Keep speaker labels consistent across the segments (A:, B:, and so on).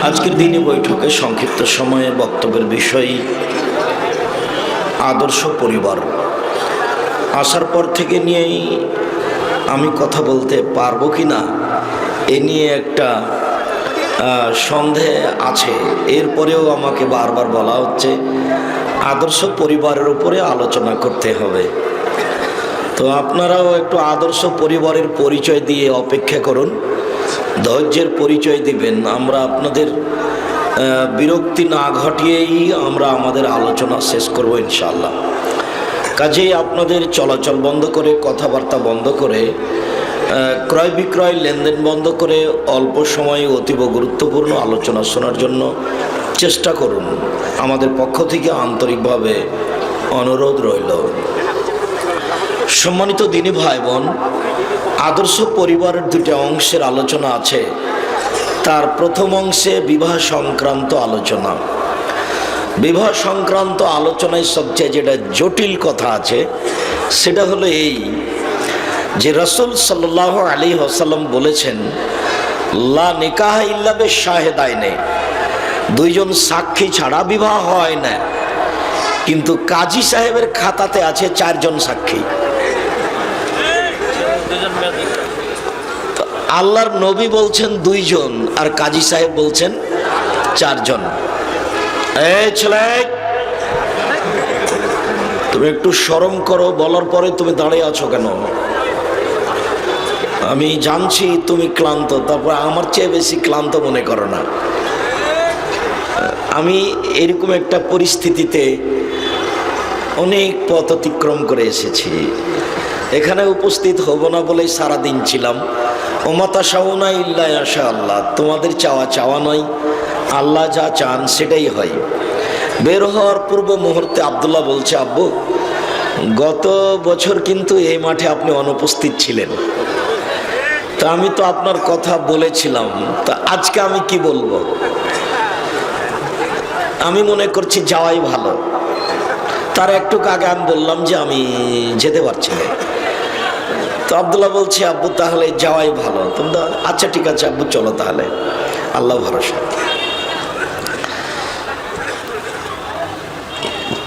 A: আজকের দিনে বৈঠকে সংক্ষিপ্ত সময়ে বক্তব্যের বিষয় আদর্শ পরিবার। আসার পর থেকে নিয়েই আমি কথা বলতে পারবো কি না এ নিয়ে একটা সন্দেহ আছে। এরপরেও আমাকে বারবার বলা হচ্ছে আদর্শ পরিবারের উপরে আলোচনা করতে হবে। তো আপনারাও একটু আদর্শ পরিবারের পরিচয় দিয়ে অপেক্ষা করুন, ধৈর্যের পরিচয় দিবেন। আমরা আপনাদের বিরক্তি না ঘটিয়েই আমরা আমাদের আলোচনা শেষ করব ইনশাআল্লাহ। কাজেই আপনাদের চলাচল বন্ধ করে, কথাবার্তা বন্ধ করে, ক্রয় বিক্রয় লেনদেন বন্ধ করে অল্প সময়ে অতীব গুরুত্বপূর্ণ আলোচনা শোনার জন্য চেষ্টা করুন। আমাদের পক্ষ থেকে আন্তরিকভাবে অনুরোধ রইল। সম্মানিত দিনী ভাই বোন, আদর্শ পরিবারের দুটি অংশের আলোচনা আছে। তার প্রথম অংশে বিবাহ সংক্রান্ত আলোচনা। বিবাহ সংক্রান্ত আলোচনায় সবচেয়ে যেটা জটিল কথা আছে সেটা হলো এই যে রাসূল সাল্লাল্লাহু আলাইহি ওয়াসাল্লাম বলেছেন, লা নিকাহ ইল্লা বিশাহিদাইনে, দুইজন সাক্ষী ছাড়া বিবাহ হয় না। কিন্তু কাজী সাহেবের খাতাতে আছে 4 জন সাক্ষী। আল্লাহর নবী বলছেন 2 জন আর কাজী সাহেব বলছেন 4 জন। এই ছেলে, তুমি একটু শরম করো, বলার পরে তুমি দাঁড়িয়ে আছো কেন? আমি জানছি তুমি ক্লান্ত, তারপর আমার চেয়ে বেশি ক্লান্ত মনে করো না। আমি এরকম একটা পরিস্থিতিতে অনেক পথ অতিক্রম করে এসেছি। এখানে উপস্থিত হব না বলেই সারাদিন ছিলাম। ওমাতা শাউনা ইল্লা ইয়াশা আল্লাহ, তোমাদের চাওয়া নয়, আল্লাহ যা চান সেটাই হয়। বের হওয়ার পূর্ব মুহূর্তে আব্দুল্লাহ বলছে, আব্বু গত বছর কিন্তু এই মাঠে আপনি অনুপস্থিত ছিলেন। তা আমি তো আপনার কথা বলেছিলাম, তা আজকে আমি কি বলবো? আমি মনে করছি যাওয়াই ভালো। তার একটু আগে আমি বললাম যে আমি যেতে পারছি না। তো আব্দুল্লাহ বলছে, আব্বু তাহলে যাওয়াই ভালো। তোমরা আচ্ছা ঠিক আছে আব্বু, চলো তাহলে, আল্লাহ ভরসা।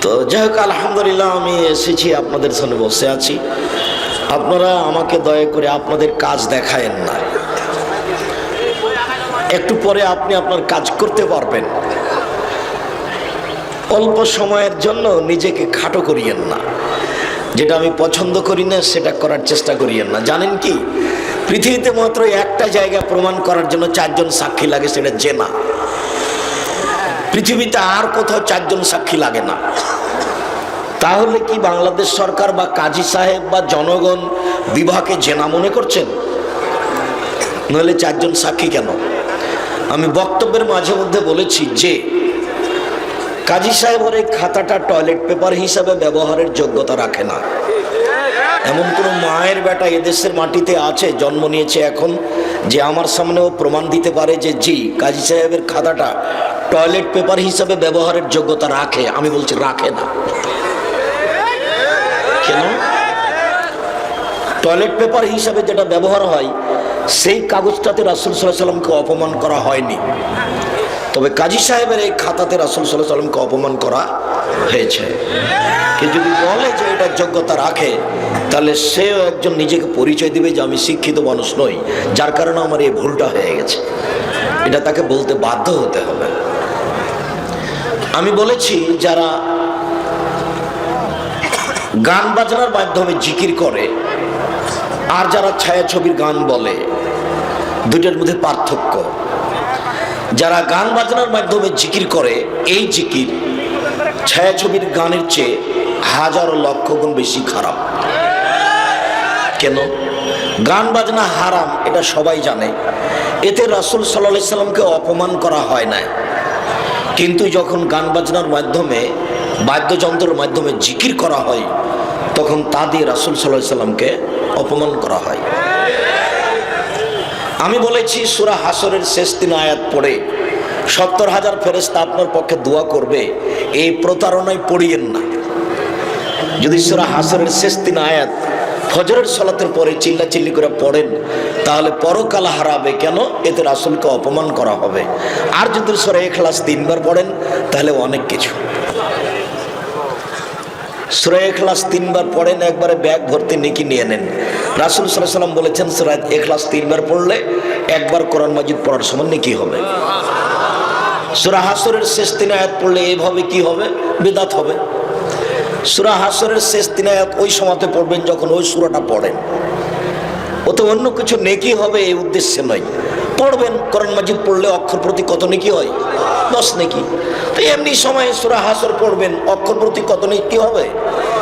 A: তো যাই হোক, আলহামদুলিল্লাহ আমি এসেছি, আপনাদের সামনে বসে আছি। আপনারা আমাকে দয়া করে আপনাদের কাজ দেখায়েন না। একটু পরে আপনি আপনার কাজ করতে পারবেন। অল্প সময়ের জন্য নিজেকে খাটো করিয়েন না। যেটা আমি পছন্দ করি না সেটা করার চেষ্টা করিয়েন না। জানেন কি, পৃথিবীতে মাত্র একটা জায়গা প্রমাণ করার জন্য 4 জন সাক্ষী লাগে, সেটা জেনা। পৃথিবীতে আর কোথাও 4 জন সাক্ষী লাগে না। তাহলে কি বাংলাদেশ সরকার বা কাজী সাহেব বা জনগণ বিবাহকে জেনা মনে করছেন? নইলে 4 জন সাক্ষী কেন? আমি বক্তব্যের মাঝে মধ্যে বলেছি যে কাজী সাহেবের এই খাতাটা টয়লেট পেপার হিসাবে ব্যবহারের যোগ্যতা রাখে না। এমন কোনো মায়ের বেটা এদেশের মাটিতে আছে, জন্ম নিয়েছে এখন, যে আমার সামনেও প্রমাণ দিতে পারে যে জি কাজী সাহেবের খাতাটা টয়লেট পেপার হিসাবে ব্যবহারের যোগ্যতা রাখে? আমি বলছি রাখে না। কেন? টয়লেট পেপার হিসাবে যেটা ব্যবহার হয় সেই কাগজটাতে রাসূল সাল্লাল্লাহু আলাইহি ওয়াসাল্লামকে অপমান করা হয়নি। তবে কাজী সাহেবের এই খাতাতে রাসূল সাল্লাল্লাহু আলাইহি ওয়াসাল্লামকে অপমান করা হয়েছে। কিন্তু যদি বলে যে এটা যোগ্যতা রাখে, তাহলে সেও একজন নিজেকে পরিচয় দিবে যে আমি শিক্ষিত মানুষ নই, যার কারণে আমার এই ভুলটা হয়ে গেছে। এটা তাকে বলতে বাধ্য হতে হবে। আমি বলেছি যারা গান বাজনার মাধ্যমে জিকির করে আর যারা ছায়াছবির গান বলে, দুইটার মধ্যে পার্থক্য। যারা গান বাজনার মাধ্যমে জিকির করে, এই জিকির ছায়াছবির গানের চেয়ে হাজার লক্ষ গুণ বেশি খারাপ। কেন? গান বাজনা হারাম, এটা সবাই জানে। এতে রাসূল সাল্লাল্লাহু আলাইহি সাল্লামকে অপমান করা হয় না। কিন্তু যখন গান বাজনার মাধ্যমে, বাদ্যযন্ত্রের মাধ্যমে জিকির করা হয়, তখন তা দিয়ে রাসূল সাল্লাল্লাহু আলাইহি সাল্লামকে অপমান করা হয়। আমি বলেছি সূরা হাসরের শেষ 3 আয়াত পড়ে 70,000 ফেরেশতা আপনার পক্ষে দোয়া করবে, এই প্রতারণায় পড়িয়েন না। যদি সূরা হাসরের শেষ 3 আয়াত ফজরের সালাতের পরে চিল্লাচিল্লি করে পড়েন, তাহলে পরকাল হারাবে কেন? এতে রাসূলকে অপমান করা হবে। আর যদি সূরা ইখলাস 3 বার পড়েন তাহলে অনেক কিছু। সূরা ইখলাস 3 বার পড়েন, একবারে ব্যাগ ভর্তি নেকি নিয়ে নেন। রাসূল সাল্লাল্লাহু আলাইহি ওয়াসাল্লাম বলেছেন সূরা ইখলাস 3 বার পড়লে একবার কোরআন মাজিদ পড়ার সমান নেকি হবে। সূরা হাসরের শেষ 3 আয়াত পড়লে এইভাবে কি হবে? বিদআত হবে। সূরা হাসরের শেষ 3 আয়াত ওই সময়তে পড়বেন যখন ওই সূরাটা পড়েন, ওতে অন্য কিছু নেকি হবে এই উদ্দেশ্যে নয়। পড়বেন, কোরআন মাজিদ পড়লে অক্ষর প্রতি কত নেকি হয়? 10 নেকি। তো এমনি সময়ে সূরা হাসর পড়বেন, অক্ষর প্রতি কত নেকি হবে?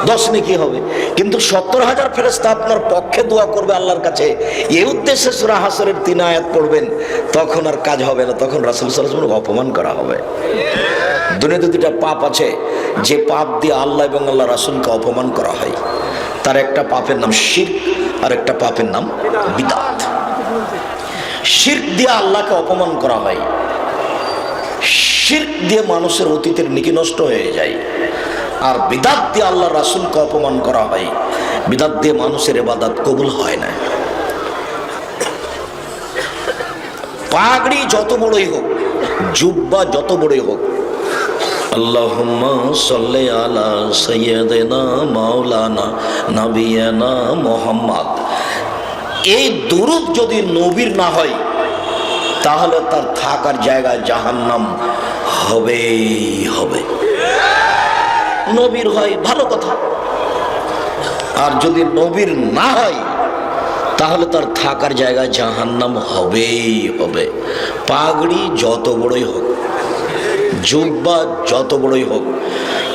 A: 10 নেকি হবে। কিন্তু 70,000 ফেরেশতা আপনার পক্ষে দোয়া করবে আল্লাহর কাছে, এই উদ্দেশ্যে সূরা হাসরের 3 আয়াত পড়বেন, তখন আর কাজ হবে না, তখন রাসূল সাল্লাল্লাহু আলাইহি ওয়াসাল্লাম অপমান করা হবে। দুনিয়াতে দুটা পাপ আছে, যে পাপ দিয়ে আল্লাহ এবং আল্লাহ রাসূলকে অপমান করা হয়। তার একটা পাপের নাম শিরক, আর একটা পাপের নাম বিদআত। শিরক দিয়ে আল্লাহকে অপমান করা হয়, শিরক দিয়ে মানুষের অতীতের নেকি নষ্ট হয়ে যায়। আর বিদআত দিয়ে আল্লাহ রাসূলকে অপমান করা হয়, বিদআত দিয়ে মানুষের ইবাদত কবুল হয় না। পাগড়ি যত বড়ই হোক, জুব্বা যত বড়ই হোক, আল্লাহুম্মা সাল্লি আলা সাইয়্যিদিনা মাওলানা নবিয়ানা মুহাম্মদ, এই দুরূদ যদি নবীর না হয় তাহলে তার থাকার জায়গায় জাহান্নাম হবেই হবে। নবীর হয় ভালো কথা, আর যদি নবীর না হয় তাহলে তার থাকার জায়গায় জাহান্নাম হবেই হবে। পাগড়ি যত বড়ই হোক, জুব্বা যত বড়ই হোক,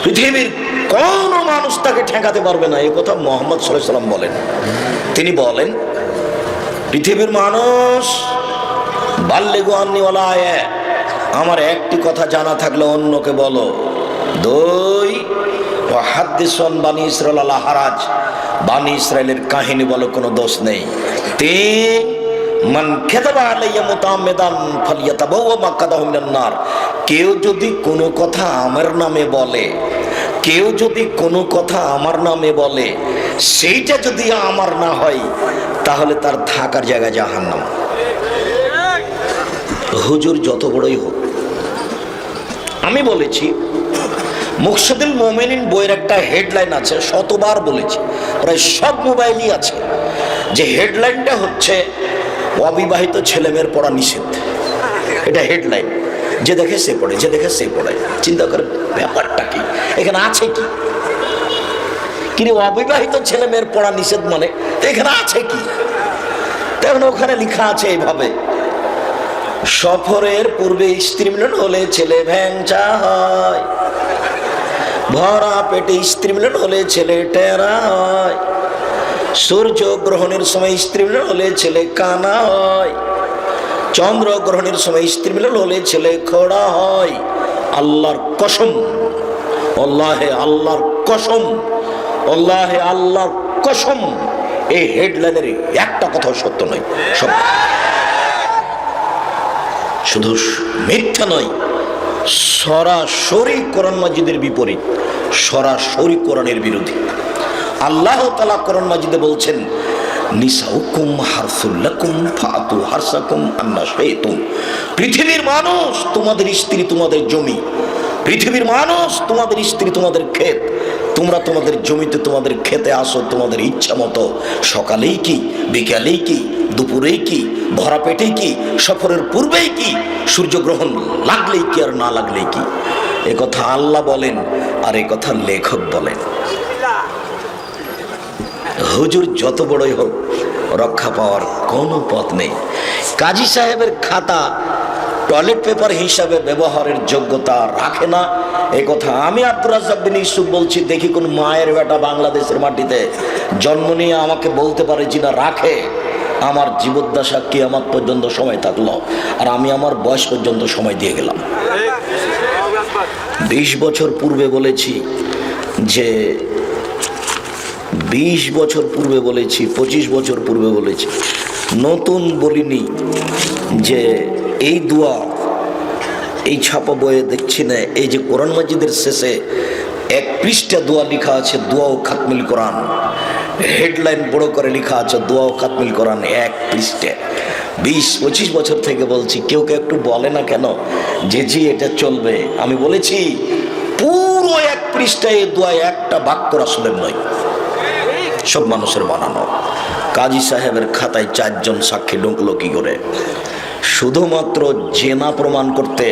A: পৃথিবীর কোন মানুষ তাকে ঠেকাতে পারবে না, এই কথা মুহাম্মদ সাল্লাল্লাহু আলাইহি ওয়াসাল্লাম বলেন। তিনি বলেন, পৃথিবীর মানুষ বাল্লিগু আন্নী ওয়ালা আয়া, আমার একটি কথা জানা থাকলে অন্যকে বলো। 2 ওয়া হাদিসুন বানি ইসরাঈল আলা হারাজ, বানি ইসরাইলের কাহিনী বলো, কোনো দোষ নেই। 3 মান কাযাবা আলাইয়া মুতাআম্মিদান ফালিয়াতাবাওয়া মাকআদাহু মিনান নার, কেউ যদি কোনো কথা আমার নামে বলে, কেউ যদি কোনো কথা আমার নামে বলে, সেইটা যদি আমার না হয় তাহলে তার থাকার জায়গা জাহান্নাম। হুজুর যত বড়ই হোক, আমি বলেছি মুকশিদুল মুমিনিন বইয়ের একটা হেডলাইন আছে, শতবার বলেছি, প্রায় সব মোবাইলই আছে, যে হেডলাইনটা হচ্ছে অবিবাহিত ছেলেমেয়ের পড়া নিষেধ। এটা হেডলাইন, যে দেখে সে পড়ে, যে দেখে সে পড়ে। চিন্তা করে ব্যাপারটা কি, এখানে আছে কি? কিন্তু অবিবাহিত ছেলে মেয়ের পড়া নিষেধ মানে এখানে আছে কি? তেমন ওখানে লেখা আছে এইভাবে, সফরের পূর্বে স্ত্রী মিলন হলে ছেলে ভ্যাংচা হয়, ভরা পেটে স্ত্রী মিলন হলে ছেলে টেরা হয়, সূর্য গ্রহণের সময় স্ত্রী মিলন হলে ছেলে কানা হয়, চন্দ্র গ্রহণের সময় স্ত্রী মিলন হলে ছেলে খোড়া হয়। আল্লাহর কসম, আল্লাহে আল্লাহর কসম, আল্লাহে আল্লাহর কসম, এই হেডলাইনের একটা কথা সত্য নয়, সব শুধু মিথ্যা নয়, সরাসরি কোরআন মাজিদের বিপরীত, সরাসরি কোরআনের বিরোধী। আল্লাহ তাআলা কোরআন মাজিদে বলছেন, নিসাউকুম হারসুল লাকুম ফাতু হারসাকুম আন্না শাইতুম, পৃথিবীর মানুষ তোমাদের স্ত্রী তোমাদের জমি, পৃথিবীর মানুষ তোমাদের স্ত্রী তোমাদের ক্ষেত, তোমরা তোমাদের জমিতে তোমাদের খেতে আসো তোমাদের ইচ্ছা মতো, সকালেই কি, বিকালেই কি, দুপুরেই কি, ভরা পেটেই কি, সফরের পূর্বেই কি, সূর্যগ্রহণ লাগলেই কি আর না লাগলেই কি। এ কথা আল্লাহ বলেন, আর এ কথা লেখক বলেন। হুজুর যত বড়ই হোক, রক্ষা পাওয়ার কোনো পথ নেই। কাজী সাহেবের খাতা টয়লেট পেপার হিসাবে ব্যবহারের যোগ্যতা রাখে না, এই কথা আমি আব্দুর রাজ্জাক বিন ইউসুফ বলছি। দেখি কোন মায়ের বেটা বাংলাদেশের মাটিতে জন্ম নিয়ে আমাকে বলতে পারে যে না রাখে। আমার জীবদ্দশা কিয়ামত পর্যন্ত সময় থাকলো, আর আমি আমার বয়স পর্যন্ত সময় দিয়ে গেলাম। 20 বছর পূর্বে বলেছি যে 20 বছর পূর্বে বলেছি, 25 বছর পূর্বে বলেছি, নতুন বলিনি। যে এই দোয়া, এই ছাপা বইয়ে দেখছি না, এই যে কোরআন মাজিদের শেষে 1 পৃষ্ঠা দোয়া লেখা আছে, দোয়া ও খাতমুল কোরআন, হেডলাইন বড় করে লেখা আছে দোয়া ও খাতমুল কোরআন, 1 পৃষ্ঠাে। 20-25 বছর থেকে বলছি, কেউ একটু বলে না কেন যে জি এটা চলবে? আমি বলেছি পুরো 1 পৃষ্ঠায় দোয়া, একটা বাক্য রাসূলের নয়, সব মানুষের বানানো। কাজী সাহেবের খাতায় 4 জন সাক্ষী ঢুকলো কি করে? শুধুমাত্র জেনা প্রমাণ করতে,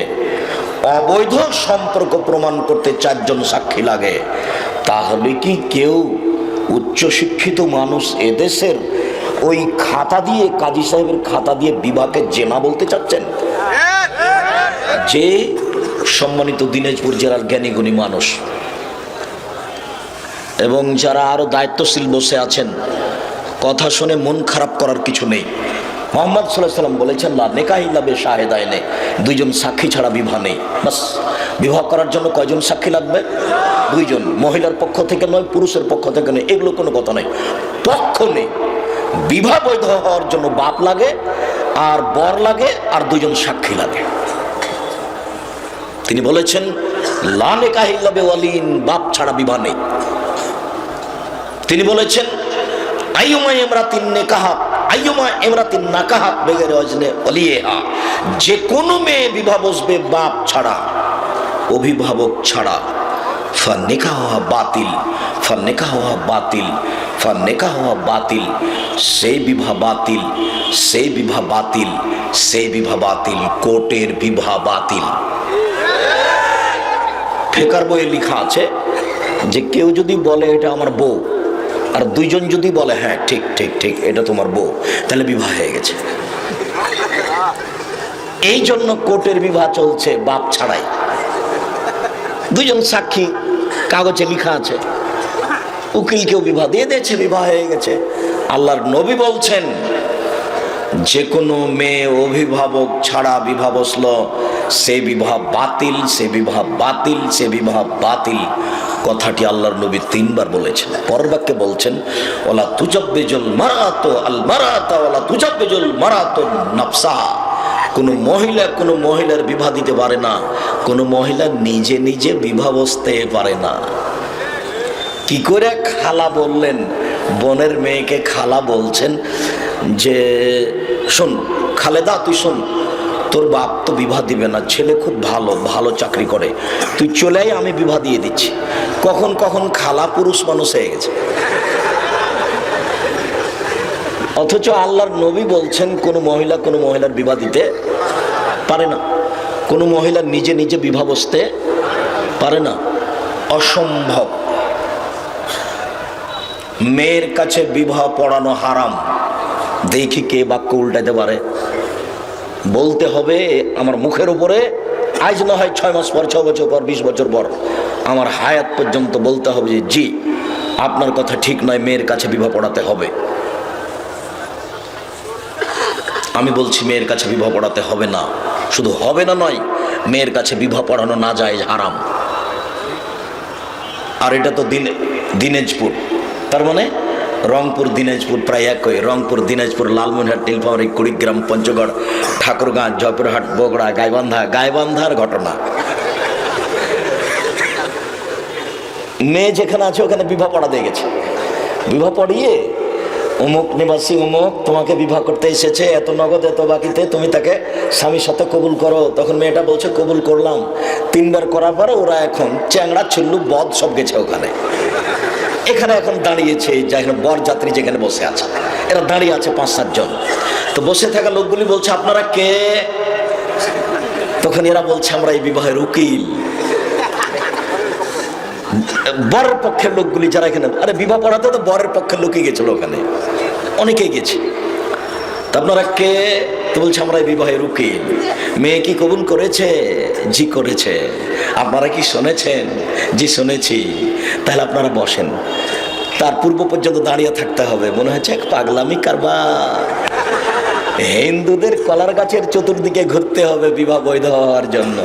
A: অবৈধ সম্পর্ক প্রমাণ করতে 4 জন সাক্ষী লাগে। তাহলে কি কেউ উচ্চশিক্ষিত মানুষ এদেশের ওই খাতা দিয়ে, কাজী সাহেবের খাতা দিয়ে বিবাহকে জেনা বলতে চাচ্ছেন? যে সম্মানিত দিনাজপুর জেলার জ্ঞানীগুণী মানুষ এবং যারা আরো দায়িত্বশীল বসে আছেন, কথা শুনে মন খারাপ করার কিছু নেই। মুহাম্মদ সাল্লাল্লাহু আলাইহি ওয়াসাল্লাম বলেছেন, লা নিকাহ ইল্লা বিশাহিদাইনি, 2 জন সাক্ষী ছাড়া বিবাহ নেই। বাস, বিবাহ করার জন্য কয়জন সাক্ষী লাগবে? 2 জন। মহিলার পক্ষ থেকে নয়, পুরুষের পক্ষ থেকে নয়, এগুলো কোনো কথা নেই, পক্ষ নেই। বিবাহ বৈধ হওয়ার জন্য বাপ লাগে আর বর লাগে আর 2 জন সাক্ষী লাগে। তিনি বলেছেন, লা নিকাহ ইল্লা বিওয়ালিন, বাপ ছাড়া বিবাহ নেই। তিনি বলেছেন, আইয়ুমা ইমরাতিন নিকাহাত, আইয়ুমা ইমরাতিন নাকাহাত বিগাইরি ওয়াজনে ওয়ালিহা, যে কোনো মেয়ে বিবাহ বসবে বাপ ছাড়া, অভিভাবক ছাড়া, ফানিকাহুহা বাতিল, ফানিকাহুহা বাতিল, ফানিকাহুহা বাতিল, সেই বিবাহ বাতিল, সেই বিবাহ বাতিল, সেই বিবাহ বাতিল, কোর্টের বিবাহ বাতিল। ফিকার বইয়ে লেখা আছে যে কেউ যদি বলে এটা আমার বউ, আর 2 জন যদি বলে হ্যাঁ ঠিক ঠিক ঠিক এটা তোমার বউ, তাহলে বিবাহ হয়ে গেছে। এই জন্য কোর্টের বিবাহ চলছে বাপ ছাড়াই। 2 জন সাক্ষী, কাগজে লেখা আছে, উকিলকেও বিবাহ দিয়ে দিয়েছে, বিবাহ হয়ে গেছে। আল্লাহর নবী বলছেন, যে কোনো মেয়ে অভিভাবক ছাড়া বিবাহ বসলো, সে বিবাহ বাতিল, সে বিবাহ বাতিল, সে বিবাহ বাতিল। কথাটি আল্লাহর নবী 3 বার বলেছেন। পরের বাক্যে বলছেন, ওয়ালা তুজাব্বিজুল মারাতু আল মারাতা ওয়ালা তুজাব্বিজুল মারাতু নাফসাহা, কোনো মহিলা কোনো মহিলার বিবাহ দিতে পারে না, কোনো মহিলা নিজে নিজে বিবাহ বসতে পারে না। কি করে খালা বললেন? বোনের মেয়েকে খালা বলছেন যে শোন খালেদা, তুই শোন, তোর বাপ তো বিবাহ দিবে না, ছেলে খুব ভালো, ভালো চাকরি করে, তুই চলে আয়, আমি বিবাহ দিয়ে দিচ্ছি। কখন কখন খালা পুরুষ মানুষ হয়ে গেছে। অথচ আল্লাহর নবী বলছেন কোনো মহিলা কোনো মহিলার বিবাহ দিতে পারে না, কোনো মহিলা নিজে নিজে বিবাহ বসতে পারে না, অসম্ভব। মেয়ের কাছে বিবাহ পড়ানো হারাম। দেখি কে বাক্য উল্টাতে পারে। বলতে হবে আমার মুখের উপরে, আজ না হয় 6 মাস পর, 6 বছর পর, 20 বছর পর, আমার হায়াত পর্যন্ত বলতে হবে যে জি আপনার কথা ঠিক নয়, মেয়ের কাছে বিবাহ পড়াতে হবে। আমি বলছি মেয়ের কাছে বিবাহ পড়াতে হবে না, শুধু হবে না নয়, মেয়ের কাছে বিবাহ পড়ানো না যায়, হারাম। আর এটা তো দিনাজপুর, তার মানে রংপুর দিনাজপুর প্রায় একই। রংপুর দিনাজপুর লালমনিরহাট নীলফামারী কুড়িগ্রাম পঞ্চগড় ঠাকুরগাঁ জয়পুরহাট বগুড়া গাইবান্ধার ঘটনা। মেয়ে যেখানে আছে ওখানে বিবাহ পড়া দিয়ে গেছে। বিবাহ পড়িয়ে অমুক নিবাসী অমুক তোমাকে বিবাহ করতে এসেছে, এত নগদ এত বাকিতে, তুমি তাকে স্বামীর সাথে কবুল করো। তখন মেয়েটা বলছে কবুল করলাম। 3 বার করার পরে ওরা এখন চ্যাংড়া ছিল্লু বদ সব গেছে ওখানে। এখানে এখন দাঁড়িয়েছে যেখানে বরযাত্রী যেখানে বসে আছে, এরা দাঁড়িয়ে আছে 5-7 জন। তো বসে থাকা লোকগুলি বলছে আপনারা কে? তখন এরা বলছে আমরা এই বিবাহের উকিল। বরের পক্ষের লোকগুলি যারা এখানে, আরে বিবাহ পড়াতে তো বরের পক্ষের লোকই গেছিল ওখানে, অনেকেই গেছে। তা আপনারা কে? তো বলছে আমরা এই বিবাহের উকিল। মেয়ে কি কবুল করেছে? জি করেছে। আপনারা কি শুনেছেন? জি শুনেছি। তাহলে আপনারা বসেন। তার পূর্ব পর্যন্ত দাঁড়িয়ে থাকতে হবে। মনে হচ্ছে এক পাগলামি কারবার। হিন্দুদের কলার গাছের চতুর্দিকে ঘুরতে হবে বিবাহ বৈধ হওয়ার জন্য।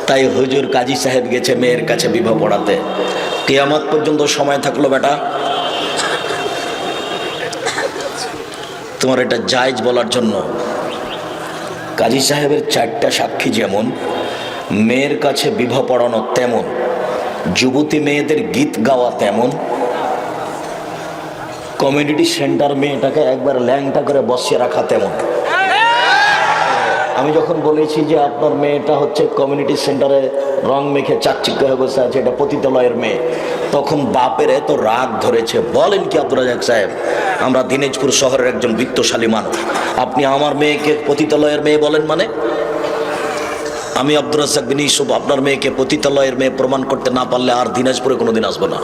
A: তাই হুজুর কাজী সাহেব গেছে মেয়ের কাছে বিবাহ পড়াতে। কিয়ামত পর্যন্ত সময় থাকলো বেটা, তোমার এটা জায়েজ বলার জন্য। কাজী সাহেবের 4টা সাক্ষী যেমন, মেয়ের কাছে বিবাহ পড়ানো তেমন, যুবতী মেয়েদের গীত গাওয়া তেমন, কমিউনিটি সেন্টার মেয়েটাকে একবার ল্যাংটা করে বসিয়ে রাখা তেমন। আমি যখন বলেছি যে আপনার মেয়েটা হচ্ছে কমিউনিটি সেন্টারে রং মেখে চাকচিক্য হয়ে বসে আছে, এটা পতিতালয়ের মেয়ে, তখন বাপের এত রাগ ধরেছে। বলেন কি আব্দুর রাজ্জাক সাহেব, আমরা দিনাজপুর শহরের একজন বিত্তশালী মানুষ, আপনি আমার মেয়েকে পতিতালয়ের মেয়ে বলেন? মানে আমি আব্দুর রাজ্জাক বিন ইউসুফ আপনার মেয়েকে পতিতালয়ের মেয়ে প্রমাণ করতে না পারলে আর দিনাজপুরে কোনোদিন আসবো না।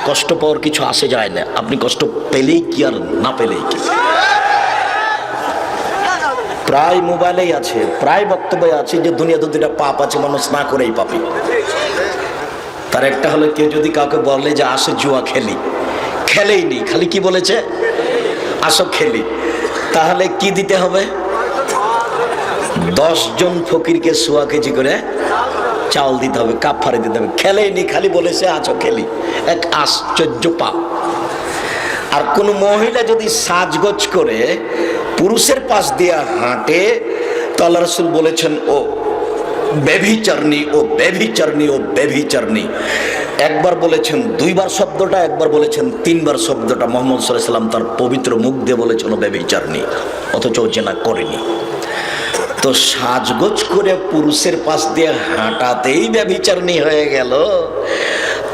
A: কষ্ট পাওয়ার কিছু আসে যায় না, আপনি কষ্ট পেলেই কি আর না পেলেই কি। প্রায় মোবাইলেই আছে, প্রায় বক্তব্যে আছে যে দুনিয়াতে দুটা পাপ আছে, মানুষ না করেই পাপি। তার একটা হলো, কেউ যদি কাউকে বলে যে আসো জুয়া খেলি, খেলেই নি, খালি কি বলেছে আসো খেলি, তাহলে কি দিতে হবে? 10 জন ফকিরকে সোয়া কেজি করে চাউল দিতে হবে, কাফারে দিতে হবে। খেলেই নি, খালি বলেছে আছো খেলি, এক আশ্চর্য পাপ। আর কোন মহিলা যদি সাজগোজ করে পুরুষের পাশ দিয়ে হাঁটে, তো আল্লাহ রাসূল বলেছেন ও ব্যভিচারিণী, ও ব্যভিচারিণী, ও ব্যভিচারিণী। একবার বলেছেন 2 বার শব্দটা, একবার বলেছেন 3 বার শব্দটা। মুহাম্মদ সাল্লাল্লাহু আলাইহি সাল্লাম তার পবিত্র মুখ দিয়ে বলেছেন ও ব্যভিচারিণী, অথচ জেনা করেনি। তো সাজগোজ করে পুরুষের পাশ দিয়ে হাঁটাতেই ব্যভিচারিণী হয়ে গেল,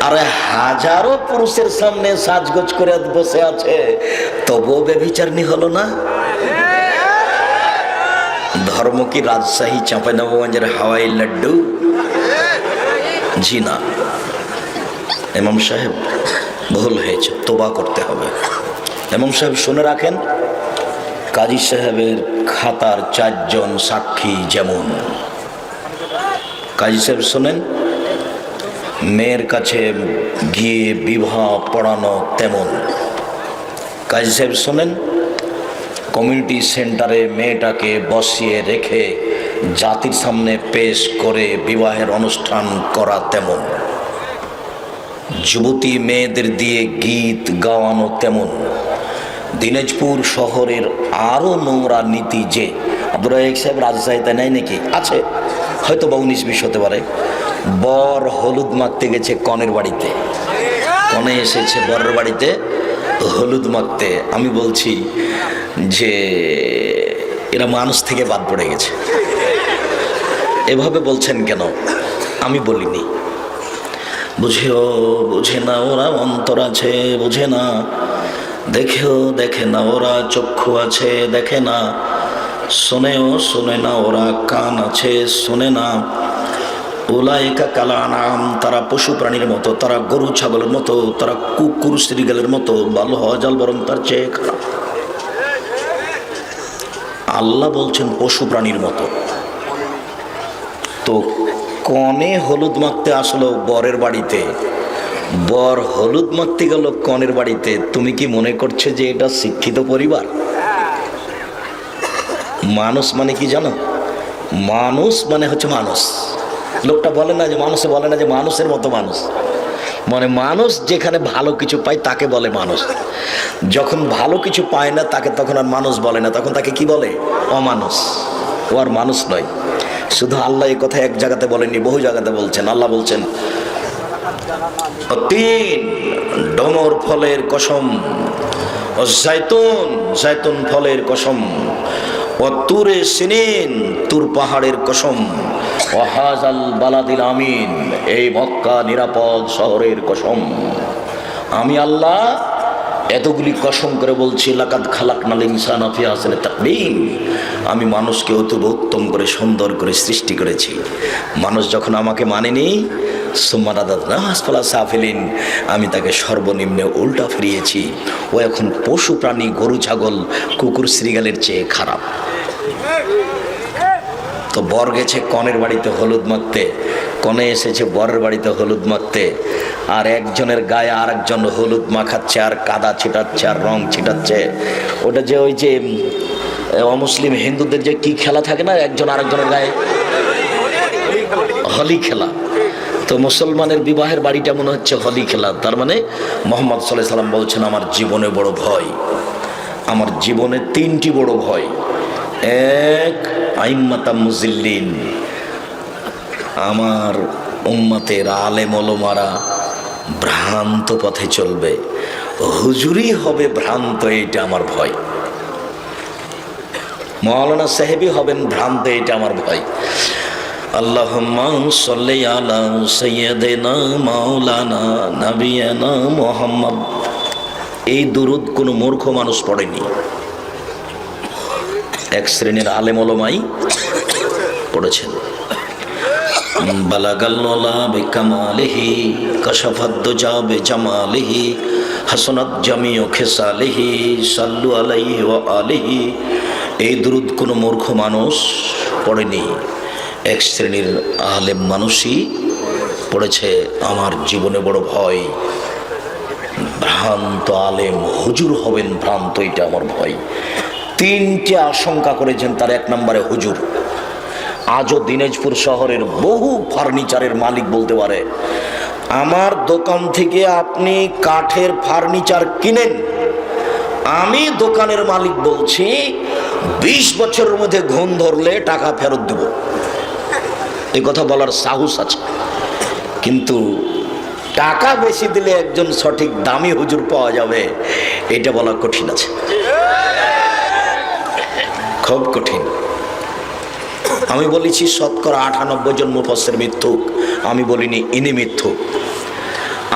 A: আর হাজারো পুরুষের সামনে সাজগোজ করে বসে আছে, তবুও ব্যভিচারিণী হলো না। ধর্ম কি রাজশাহী চাঁপাইনবাবগঞ্জের হাওয়াই লাড্ডু? জি না। ইমাম সাহেব ভুল হয়েছে, তোবা করতে হবে। ইমাম সাহেব শুনে রাখেন, কাজী সাহেবের খাতার 4 জন সাক্ষী যেমন, কাজী সাহেব শোনেন, মেয়ের কাছে গিয়ে বিবাহ পড়ানো তেমন। কাজী সাহেব শোনেন, কমিউনিটি সেন্টারে মেয়েটাকে বসিয়ে রেখে জাতির সামনে পেশ করে বিবাহের অনুষ্ঠান করা তেমন। যুবতী মেয়েদের দিয়ে গীত গাওয়ানো তেমন। দিনাজপুর শহরের আরো নোংরা নীতি যে আব্দুর রাজ্জাক সাহেব রাজশাহীতে নেই নাকি? আছে, হয়তো বা 19-20 হতে পারে। বর হলুদ মাখতে গেছে কনের বাড়িতে, কনে এসেছে বরের বাড়িতে হলুদ মাখতে। আমি বলছি যে এরা মানুষ থেকে বাদ পড়ে গেছে। এভাবে বলছেন কেন? আমি বলিনি। বুঝেও বুঝে না ওরা, অন্তর আছে বুঝে না, দেখেও দেখে না ওরা, চক্ষু আছে দেখে না, শোনেও শোনে না ওরা, কান আছে শোনে না। উলাইকা কাল আনআম, তারা পশু প্রাণীর মতো, তারা গরু ছাগলের মতো, তারা কুকুর শ্রীগালের মতো, বাল হজাল বরং তার চেয়ে খারাপ। আল্লাহ বলছেন পশু প্রাণীর মতো। তো কনে হলুদ মাখতে আসলো বরের বাড়িতে, বর হলুদ মাখতে গেল কনের বাড়িতে, তুমি কি মনে করছো যে এটা শিক্ষিত পরিবার? মানুষ মানে কি জানো? মানুষ মানে হচ্ছে মানুষ। লোকটা বলে না যে, মানুষে বলে না যে মানুষের মতো মানুষ, মানে মানুষ যেখানে ভালো কিছু পায় তাকে বলে মানুষ। যখন ভালো কিছু পায় না তাকে তখন আর মানুষ বলে না, তখন তাকে কি বলে? অমানুষ। ও আর মানুষ নয়। শুধু আল্লাহ এই কথা এক জায়গাতে বলেননি, বহু জায়গাতে বলছেন। আল্লাহ বলছেন 3 ডমর ফলের কসম, ও জাইতুন, জাইতুন ফলের কসম, ও তুরে সিনিন, তুর পাহাড়ের কসম, ও হাজাল বালাদিল আমিন, এই মক্কা নিরাপদ শহরের কসম। আমি আল্লাহ এতগুলি কসম করে বলছি, লাকাদ খালাকনাল ইনসানা ফি আহসানি তাকওয়িম, আমি মানুষকে অতীব উত্তম করে সুন্দর করে সৃষ্টি করেছি। মানুষ যখন আমাকে মানেনি, সুম্মা রাদাদনাহু আসফালা সাফিলিন, আমি তাকে সর্বনিম্নে উল্টা ফিরিয়েছি। ও এখন পশু প্রাণী, গরু ছাগল, কুকুর শ্রীগালের চেয়ে খারাপ। তো বর গেছে কনের বাড়িতে হলুদ মাখতে, কনে এসেছে বরের বাড়িতে হলুদ মাখতে, আর একজনের গায়ে আর একজন হলুদ মাখাচ্ছে, আর কাদা ছিটাচ্ছে, আর রং ছিটাচ্ছে। ওটা যে ওই যে অমুসলিম হিন্দুদের যে কি খেলা থাকে না, একজন আরেকজনের গায়ে হোলি খেলা। তো মুসলমানের বিবাহের বাড়িটা মনে হচ্ছে হোলি খেলা। তার মানে মুহাম্মদ সাল্লাল্লাহু আলাইহি সাল্লাম বলছেন, আমার জীবনে বড় ভয়, আমার জীবনে 3টি বড় ভয়। এক, আইম্মাতা মুজিল্লিন, আমার উম্মতের আলেম ওলামারা ভ্রান্ত পথে চলবে। হুজুরি হবে ভ্রান্ত, এটা আমার ভয়। মাওলানা সাহেবই হবেন ভ্রান্ত, এটা আমার ভয়। আল্লাহুম্মা সাল্লি আলা সাইয়্যিদিনা মাওলানা নাবিয়ানা মুহাম্মদ। এই দুরূদ কোনো মূর্খ মানুষ পড়েনি, এক শ্রেণীর আলেম ওলামাই পড়েছেন। বালাগাল ওলা বিকামালিহি কাশাফাদ দুজা বিজামালিহি হাসানাত জামিউ খিসালিহি সাল্লু আলাইহি ওয়া আলিহি। এই দুরূদ কোনো মূর্খ মানুষ পড়েনি, এক শ্রেণীর আলেম মানুষই পড়েছে। আমার জীবনে বড় ভয়, ভ্রান্ত আলেম হুজুর হবেন ভ্রান্ত, এটা আমার ভয়। তিনটে আশঙ্কা করেছেন, তার এক নম্বরে হুজুর। আজও দিনাজপুর শহরের বহু ফার্নিচারের মালিক বলতে পারে, আমার দোকান থেকে আপনি কাঠের ফার্নিচার কিনেন, আমি দোকানের মালিক বলছি 20 বছরের মধ্যে ঘুণ ধরলে টাকা ফেরত দেব। এই কথা বলার সাহস আছে, কিন্তু টাকা বেশি দিলে একজন সঠিক দামি হুজুর পাওয়া যাবে, এটা বলা কঠিন আছে, খুব কঠিন। আমি বলেছি শতকরা 98 জন মুফাসসির মিথ্যুক, আমি বলিনি ইনি মিথ্যুক।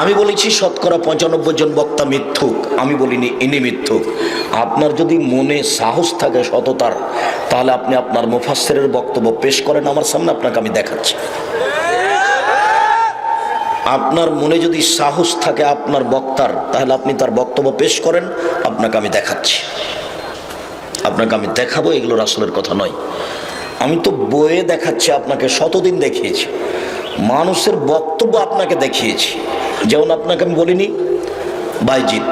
A: আমি বলেছি শতকরা 95 জন বক্তা মিথ্যুক, আমি বলিনি ইনি মিথ্যুক। আপনার যদি মনে সাহস থাকে সততার, তাহলে আপনি আপনার মুফাসসিরের বক্তব্য পেশ করেন আমার সামনে, আপনাকে আমি দেখাচ্ছি। আপনার মনে যদি সাহস থাকে আপনার বক্তার, তাহলে আপনি তার বক্তব্য পেশ করেন, আপনাকে আমি দেখাচ্ছি, আপনাকে আমি দেখাবো। এগুলো রাসূলের কথা নয়, আমি তো বইয়ে দেখাচ্ছি আপনাকে, শতদিন দেখিয়েছি, মানুষের বক্তব্য আপনাকে দেখিয়েছি। যেমন আপনাকে আমি বলিনি বাইজিদ,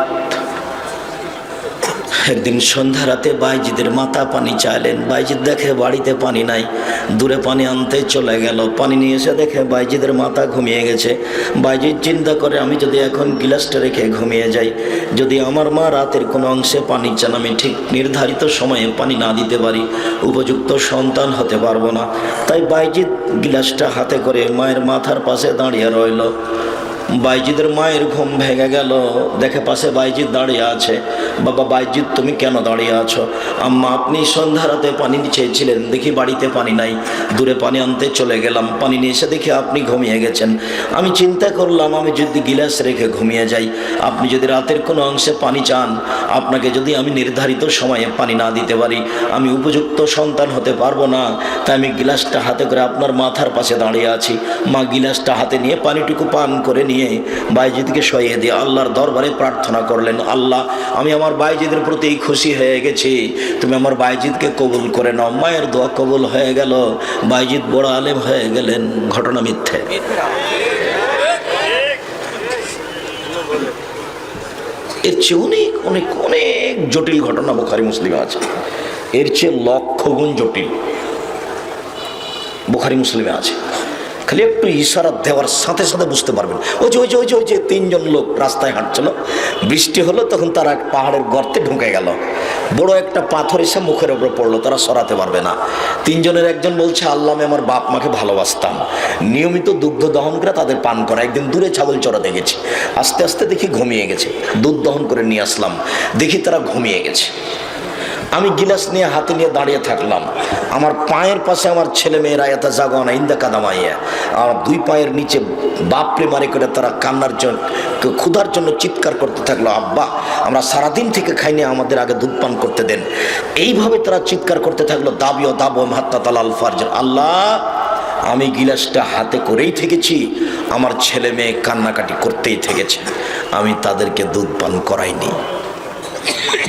A: একদিন সন্ধ্যা রাতে বাইজিদের মাথা পানি চাইলেন, বাইজিদ দেখে বাড়িতে পানি নাই, দূরে পানি আনতে চলে গেল, পানি নিয়ে এসে দেখে বাইজিদের মাথা ঘুমিয়ে গেছে। বাইজিদ চিন্তা করে, আমি যদি এখন গিলাসটা রেখে ঘুমিয়ে যাই, যদি আমার মা রাতের কোনো অংশে পানি চান, আমি ঠিক নির্ধারিত সময়ে পানি না দিতে পারি, উপযুক্ত সন্তান হতে পারবো না। তাই বাইজিদ গিলাসটা হাতে করে মায়ের মাথার পাশে দাঁড়িয়ে রইল। বাইজিদের মায়ের ঘুম ভেঙে গেল, দেখে পাশে বাইজিদ দাঁড়িয়ে আছে। বাবা বাইজিদ, তুমি কেন দাঁড়িয়ে আছো? আম্মা, আপনি সন্ধ্যা রাতে পানি চেয়েছিলেন, দেখি বাড়িতে পানি নাই, দূরে পানি আনতে চলে গেলাম, পানি নিয়ে এসে দেখি আপনি ঘুমিয়ে গেছেন। আমি চিন্তা করলাম, আমি যদি গিলাস রেখে ঘুমিয়ে যাই, আপনি যদি রাতের কোনো অংশে পানি চান, আপনাকে যদি আমি নির্ধারিত সময়ে পানি না দিতে পারি, আমি উপযুক্ত সন্তান হতে পারবো না। তাই আমি গিলাসটা হাতে করে আপনার মাথার পাশে দাঁড়িয়ে আছি। মা গিলাসটা হাতে নিয়ে পানিটুকু পান করে নিয়ে বাইজিদকে শোয়িয়ে দিয়ে আল্লাহর দরবারে প্রার্থনা করলেন, আল্লাহ, আমি আমার বাইজিদের প্রতি খুশি হয়ে গেছি, তুমি আমার বাইজিদকে কবুল করে নাও। মায়ের দোয়া কবুল হয়ে গেল, বাইজিদ বড় আলেম হয়ে গেলেন। ঘটনা মিথ্যে। এর চেয়ে অনেক অনেক অনেক জটিল ঘটনা বুখারী মুসলিমে আছে, এর চেয়ে লক্ষ গুণ জটিল বুখারী মুসলিমে আছে। খালি একটু ইশারা দেওয়ার সাথে সাথে বুঝতে পারবেন। ওই যে 3 জন লোক রাস্তায় হাঁটছিল, বৃষ্টি হলো, তখন তারা এক পাহাড়ের গর্তে ঢুকে গেল, বড় একটা পাথর এসে মুখের উপরে পড়লো, তারা সরাতে পারবে না। 3 জনের একজন বলছে, আল্লাহ, আমি আমার বাপ মাকে ভালোবাসতাম, নিয়মিত দুগ্ধ দহন করে তাদের পান করা, একদিন দূরে ছাগল চড়াতে গেছি, আস্তে আস্তে দেখি ঘুমিয়ে গেছে, দুধ দহন করে নিয়ে আসলাম, দেখি তারা ঘুমিয়ে গেছে। আমি গিলাস নিয়ে হাতে নিয়ে দাঁড়িয়ে থাকলাম, আমার পায়ের পাশে আমার ছেলে মেয়েরা এত জাগানা ইন্দা কাদামাইয়া, আমার 2 পায়ের নিচে বাপরে মারে করে তারা কান্নার জন্য, ক্ষুধার জন্য চিৎকার করতে থাকলো, আব্বা, আমরা সারাদিন থেকে খাইনি, আমাদের আগে দুধ পান করতে দেন। এইভাবে তারা চিৎকার করতে থাকলো, দাবিও দাবো মাহাত্তাতাল আল ফারজ। আল্লাহ, আমি গিলাসটা হাতে করেই থেকেছি, আমার ছেলে মেয়ে কান্নাকাটি করতেই থেকেছে, আমি তাদেরকে দুধ পান করাইনি।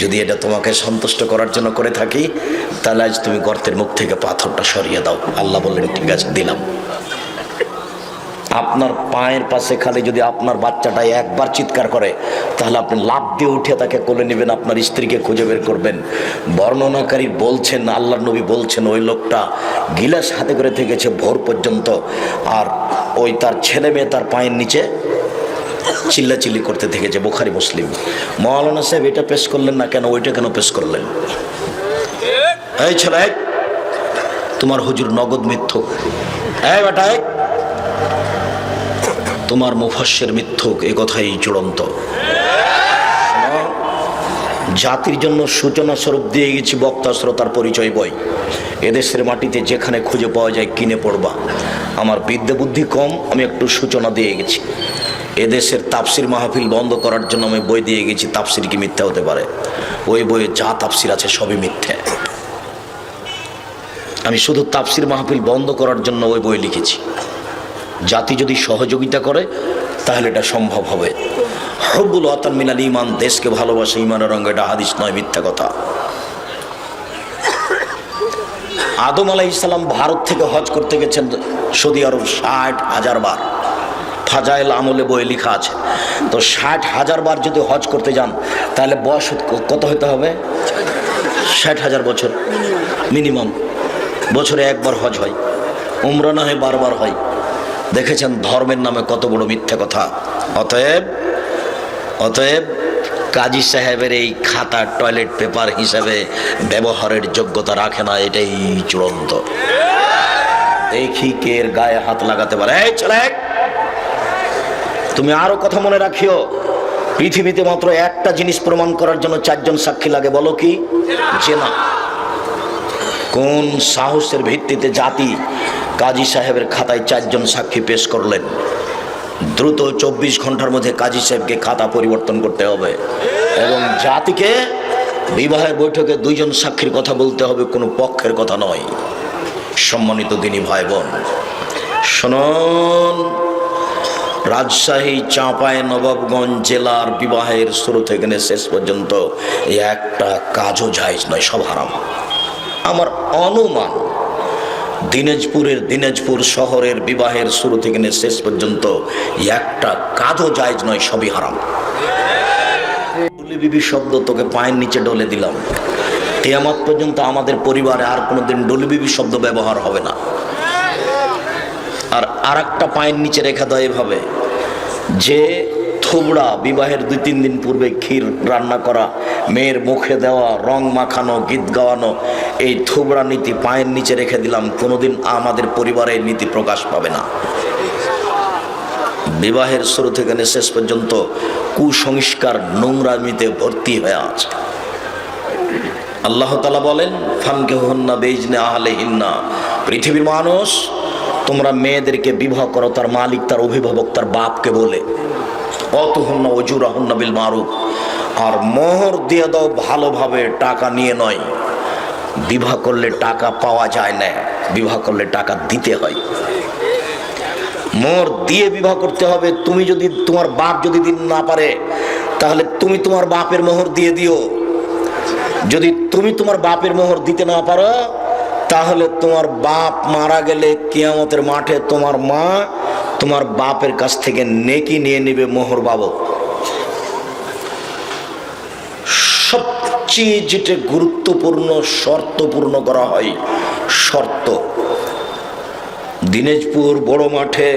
A: যদি এটা তোমাকে সন্তুষ্ট করার জন্য করে থাকি, তাহলে আজ তুমি গর্তের মুখ থেকে পাথরটা সরিয়ে দাও। আল্লাহ বললেন, ঠিক আছে, দিলাম। আপনার পায়ের পাশে খালি যদি আপনার বাচ্চাটা একবার চিৎকার করে, তাহলে আপনি লাফ দিয়ে উঠে তাকে কোলে নেবেন, আপনার স্ত্রীকে খুঁজে বের করবেন। বর্ণনাকারী বলছেন, আল্লাহর নবী বলছেন, ওই লোকটা গিলাস হাতে করে থেকেছে ভোর পর্যন্ত, আর ওই তার ছেলে মেয়ে তার পায়ের নিচে চিল্লাচিল্লি করতে থেকেছে। বুখারী মুসলিম। মাওলানা সাহেব এটা পেশ করলেন না কেন, ওইটা কেন পেশ করলেন? এই ছেলে, তোমার হুজুর নগদ মিথ্যুক। এই বেটা, তোমার মুফাসসির মিথ্যুক, এই কথাই চূড়ান্ত। জাতির জন্য সূচনা স্বরূপ দিয়ে গেছি বক্তা শ্রোতার পরিচয় বই। এদেশের মাটিতে যেখানে খুঁজে পাওয়া যায় কিনে পড়বা। আমার বিদ্যা বুদ্ধি কম, আমি একটু সূচনা দিয়ে গেছি। এদেশের তাফসির মাহফিল বন্ধ করার জন্য আমি বই দিয়ে গেছি, তাফসির কি মিথ্যা হতে পারে? ওই বইয়ে যা তাফসির আছে সবই মিথ্যা। আমি শুধু তাফসির মাহফিল বন্ধ করার জন্য ওই বই লিখেছি। জাতি যদি সহযোগিতা করে তাহলে এটা সম্ভব হবে। হব্বুল ওয়াতান মিনাল ঈমান, দেশকে ভালোবাসা ঈমানের অঙ্গ, এটা হাদিস নয়, মিথ্যা কথা। আদম আলাইহিস সালাম ভারত থেকে হজ করতে গেছেন সৌদি আরব 60,000 বার। ফাজাইল আমলে বই লেখা আছে। তো 60,000 বার যদি হজ করতে যান তাহলে বয়স কত হতে হবে? 60,000 বছর মিনিমাম। বছরে একবার হজ হয়, উমরা না হয় বারবার হয়। দেখেছেন ধর্মের নামে কত বড় মিথ্যা কথা। অতএব কাজী সাহেবের এই খাতা টয়লেট পেপার হিসাবে ব্যবহারের যোগ্যতা রাখে না, এটাই চূড়ান্ত। দেখি কে এর গায়ে হাত লাগাতে পারে। এই ছেলে, তুমি আরো কথা মনে রাখিও, পৃথিবীতে মাত্র একটা জিনিস প্রমাণ করার জন্য 4 জন সাক্ষী লাগে। বলো কি? জেনা। কোন সাহসের ভিত্তিতে জাতি কাজী সাহেবের খাতায় 4 জন সাক্ষী পেশ করলেন? দ্রুত 24 ঘন্টার মধ্যে কাজী সাহেবকে খাতা পরিবর্তন করতে হবে এবং জাতিকে বিবাহের বৈঠকে 2 জন সাক্ষীর কথা বলতে হবে, কোনো পক্ষের কথা নয়। সম্মানিত দিনী ভাই বোন, শুনুন, রাজশাহী, চাঁপাইনবাবগঞ্জ জেলার বিবাহের শুরু থেকে শেষ পর্যন্ত এই একটা কাজও জায়েজ নয়, সব হারাম। আমার অনুমান দিনাজপুর শহরের বিবাহের শুরু থেকে শেষ পর্যন্ত একটা কাজও জায়েজ নয়, সবই হারাম। ডলি বিবি শব্দ তোকে পায়ের নিচে ডলে দিলাম, কিয়ামত পর্যন্ত আমাদের পরিবারে আর কোনোদিন ডলি বিবি শব্দ ব্যবহার হবে না। আর একটা পায়ের নিচে রেখা দেয় এভাবে যে থুবড়া, বিবাহের 2-3 দিন পূর্বে ক্ষীর রান্না করা, মেয়ের মুখে দেওয়া, রং মাখানো, গীত গাওয়ানো, এই থুবড়া নীতি পায়ের নিচে রেখে দিলাম, কোনোদিন আমাদের পরিবারের নীতি প্রকাশ পাবে না। বিবাহের শুরু থেকে শেষ পর্যন্ত কুসংস্কার নোংরামিতে ভর্তি হয়ে আছে। আল্লাহ তাআলা বলেন, ফানকিহুন্না বিইজনি আহলিহিন্না, পৃথিবীর মানুষ, তোমরা মেয়েদেরকে বিবাহ করো তার মালিক, তার অভিভাবক, তার বাপকে বলে। অতুহুন্না উজুরাহুন্না বিল মারুফ, আর মোহর দিয়ে দাও ভালোভাবে, টাকা নিয়ে নয়। বিবাহ করলে টাকা পাওয়া যায় না, বিবাহ করলে টাকা দিতে হয়। মোহর দিয়ে বিবাহ করতে হবে। তুমি যদি, তোমার বাপ যদি দিন না পারে তাহলে তুমি তোমার বাপের মোহর দিয়ে দিও। যদি তুমি তোমার বাপের মোহর দিতে না পারো তাহলে তোমার বাপ মারা গেলে কিয়ামতের মাঠে তোমার মা তোমার বাপের কাছ থেকে নেকি নিয়ে নেবে মোহর বাবদ। সবচেয়ে যেটা গুরুত্বপূর্ণ শর্ত পূর্ণ করা হয়, শর্ত। দিনাজপুর বড় মাঠে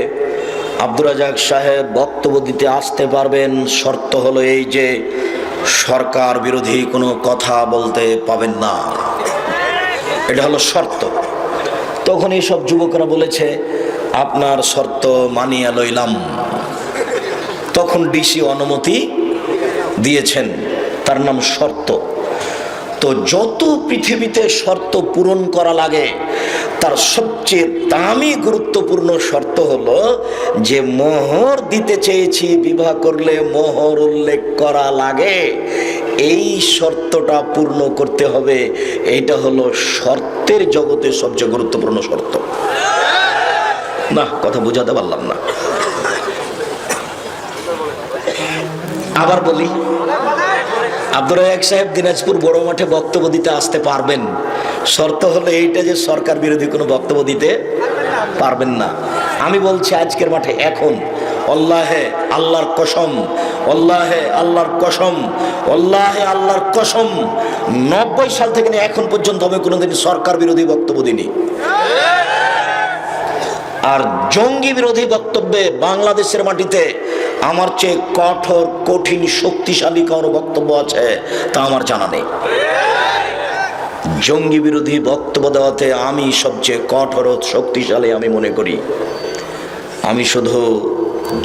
A: আব্দুর রাজাক সাহেব বক্তব্য দিতে আসতে পারবেন, শর্ত হলো এই যে সরকার বিরোধী কোনো কথা বলতে পাবেন না, এটা হলো শর্ত। তখন এইসব যুবকরা বলেছে, আপনার শর্ত মানিয়া লইলাম। তখন ডিসি অনুমতি দিয়েছেন, তার নাম শর্ত। তো যত পৃথিবীতে শর্ত পূরণ করা লাগে তার সবচেয়ে দামি গুরুত্বপূর্ণ শর্ত হলো যে মোহর দিতে চেয়েছি, বিবাহ করলে মোহর উল্লেখ করা লাগে, এই শর্তটা পূর্ণ করতে হবে। এইটা হলো শর্তের জগতে সবচেয়ে গুরুত্বপূর্ণ শর্ত। না, কথা বুঝাতে পারলাম না। আবার বলি, আব্দুর রাজাক সাহেব দিনাজপুর বড় মাঠে বক্তব্য দিতে আসতে পারবেন, শর্ত হলো এইটা যে সরকার বিরোধী কোনো বক্তব্য দিতে পারবেন না। আমি বলছি আজকের মাঠে এখন, আল্লাহে আল্লাহর কসম, আল্লাহে আল্লাহর কসম, আল্লাহে আল্লাহর কসম, 90 সাল থেকে নিয়ে এখন পর্যন্ত আমি কোনোদিন সরকার বিরোধী বক্তব্য দিইনি। আর জঙ্গি বিরোধী বক্তব্যে বাংলাদেশের মাটিতে আমার চেয়ে কঠোর, কঠিন, শক্তিশালী কারো বক্তব্য আছে তা আমার জানা নেই। জঙ্গি বিরোধী বক্তব্য দেওয়াতে আমি সবচেয়ে কঠোর ও শক্তিশালী আমি মনে করি। আমি শুধু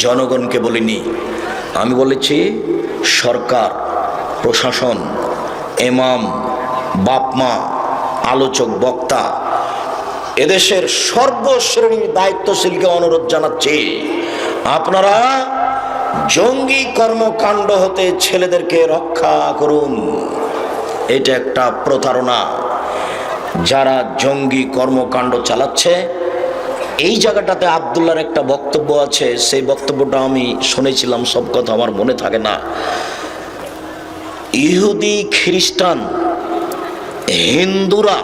A: জনগণকে বলিনি, আমি বলেছি সরকার, প্রশাসন, ইমাম, বাপমা, আলোচক, বক্তা, এদেশের সর্বশ্রেণীর দায়িত্বশীলকে অনুরোধ জানাচ্ছি, আপনারা জঙ্গি কর্মকাণ্ড হতে ছেলেদেরকে রক্ষা করুন। এটা একটা প্রতারণা। যারা জঙ্গি কর্মকাণ্ড চালাচ্ছে, এই জায়গাটাতে আব্দুল্লাহর একটা বক্তব্য আছে, সেই বক্তব্যটা আমি শুনেছিলাম, সব কথা আমার মনে থাকে না। ইহুদি, খ্রিস্টান, হিন্দুরা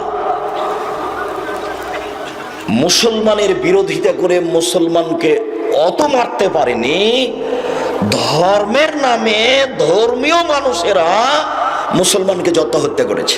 A: মুসলমানের বিরোধিতা করে মুসলমানকে অত মারতে পারেনি, ধর্মের নামে ধর্মীয় মানুষেরা মুসলমানকে যত হত্যা করেছে।